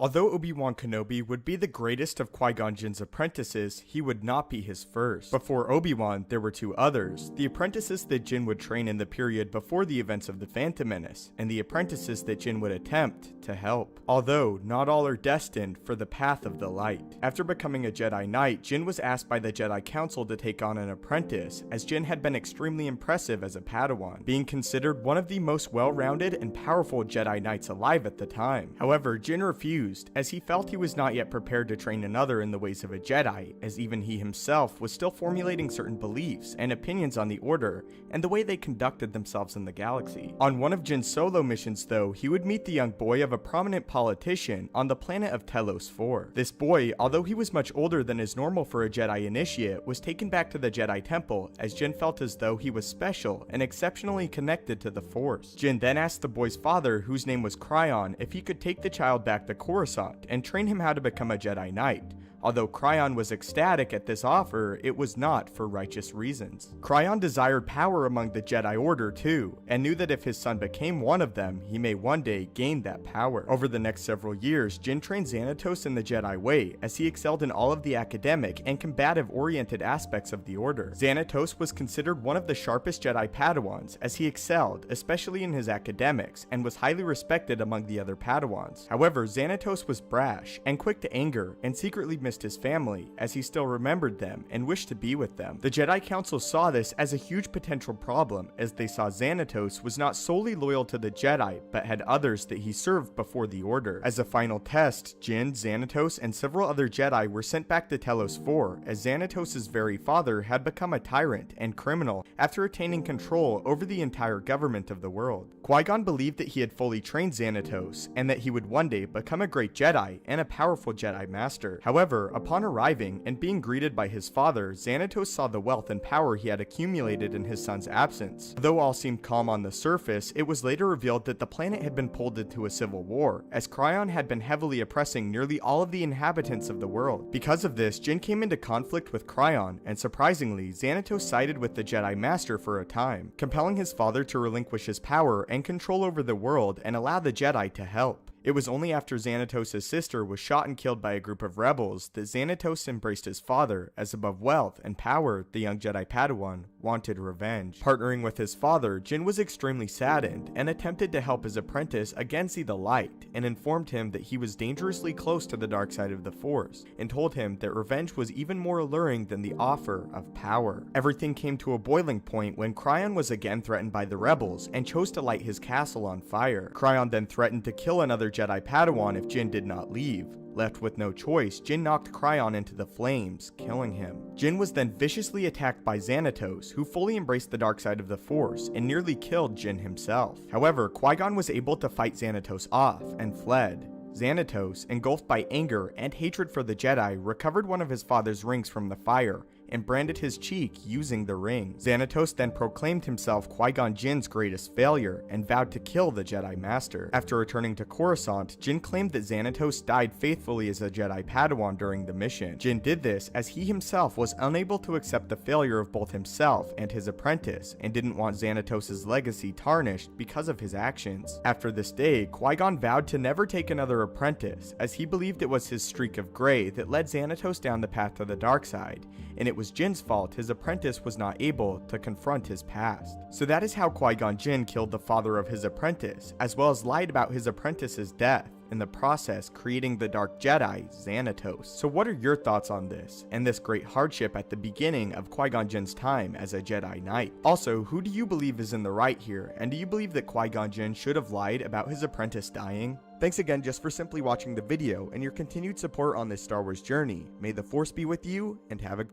Although Obi-Wan Kenobi would be the greatest of Qui-Gon Jinn's apprentices, he would not be his first. Before Obi-Wan, there were two others, the apprentices that Jin would train in the period before the events of the Phantom Menace, and the apprentices that Jin would attempt to help. Although, not all are destined for the path of the light. After becoming a Jedi Knight, Jin was asked by the Jedi Council to take on an apprentice, as Jin had been extremely impressive as a Padawan, being considered one of the most well-rounded and powerful Jedi Knights alive at the time. However, Jin refused, as he felt he was not yet prepared to train another in the ways of a Jedi, as even he himself was still formulating certain beliefs and opinions on the Order and the way they conducted themselves in the galaxy. On one of Jin's solo missions though, he would meet the young boy of a prominent politician on the planet of Telos 4. This boy, although he was much older than is normal for a Jedi initiate, was taken back to the Jedi Temple as Jin felt as though he was special and exceptionally connected to the Force. Jin then asked the boy's father, whose name was Qui-Gon, if he could take the child back to Coruscant and train him how to become a Jedi Knight. Although Qui-Gon was ecstatic at this offer, it was not for righteous reasons. Qui-Gon desired power among the Jedi Order too, and knew that if his son became one of them, he may one day gain that power. Over the next several years, Jin trained Xanatos in the Jedi way, as he excelled in all of the academic and combative-oriented aspects of the Order. Xanatos was considered one of the sharpest Jedi Padawans, as he excelled, especially in his academics, and was highly respected among the other Padawans. However, Xanatos was brash and quick to anger, and secretly missed his family, as he still remembered them and wished to be with them. The Jedi Council saw this as a huge potential problem, as they saw Xanatos was not solely loyal to the Jedi, but had others that he served before the Order. As a final test, Jin, Xanatos, and several other Jedi were sent back to Telos 4, as Xanatos' very father had become a tyrant and criminal after attaining control over the entire government of the world. Qui-Gon believed that he had fully trained Xanatos, and that he would one day become a great Jedi and a powerful Jedi Master. However, upon arriving and being greeted by his father, Xanatos saw the wealth and power he had accumulated in his son's absence. Though all seemed calm on the surface, it was later revealed that the planet had been pulled into a civil war, as Qui-Gon had been heavily oppressing nearly all of the inhabitants of the world. Because of this, Jin came into conflict with Qui-Gon, and surprisingly, Xanatos sided with the Jedi Master for a time, compelling his father to relinquish his power and control over the world and allow the Jedi to help. It was only after Xanatos' sister was shot and killed by a group of rebels that Xanatos embraced his father, as above wealth and power, the young Jedi Padawan wanted revenge. Partnering with his father, Jin was extremely saddened and attempted to help his apprentice again see the light, and informed him that he was dangerously close to the dark side of the Force, and told him that revenge was even more alluring than the offer of power. Everything came to a boiling point when Qui-Gon was again threatened by the rebels and chose to light his castle on fire. Qui-Gon then threatened to kill another Jedi Padawan if Jin did not leave. Left with no choice, Jin knocked Qui-Gon into the flames, killing him. Jin was then viciously attacked by Xanatos, who fully embraced the dark side of the Force and nearly killed Jin himself. However, Qui-Gon was able to fight Xanatos off and fled. Xanatos, engulfed by anger and hatred for the Jedi, recovered one of his father's rings from the fire and branded his cheek using the ring. Xanatos then proclaimed himself Qui-Gon Jinn's greatest failure and vowed to kill the Jedi Master. After returning to Coruscant, Jin claimed that Xanatos died faithfully as a Jedi Padawan during the mission. Jin did this as he himself was unable to accept the failure of both himself and his apprentice, and didn't want Xanatos' legacy tarnished because of his actions. After this day, Qui-Gon vowed to never take another apprentice, as he believed it was his streak of gray that led Xanatos down the path to the dark side, and it was Jin's fault his apprentice was not able to confront his past. So that is how Qui-Gon Jinn killed the father of his apprentice, as well as lied about his apprentice's death, in the process creating the Dark Jedi, Xanatos. So what are your thoughts on this, and this great hardship at the beginning of Qui-Gon Jinn's time as a Jedi Knight? Also, who do you believe is in the right here, and do you believe that Qui-Gon Jinn should have lied about his apprentice dying? Thanks again just for simply watching the video and your continued support on this Star Wars journey. May the Force be with you, and have a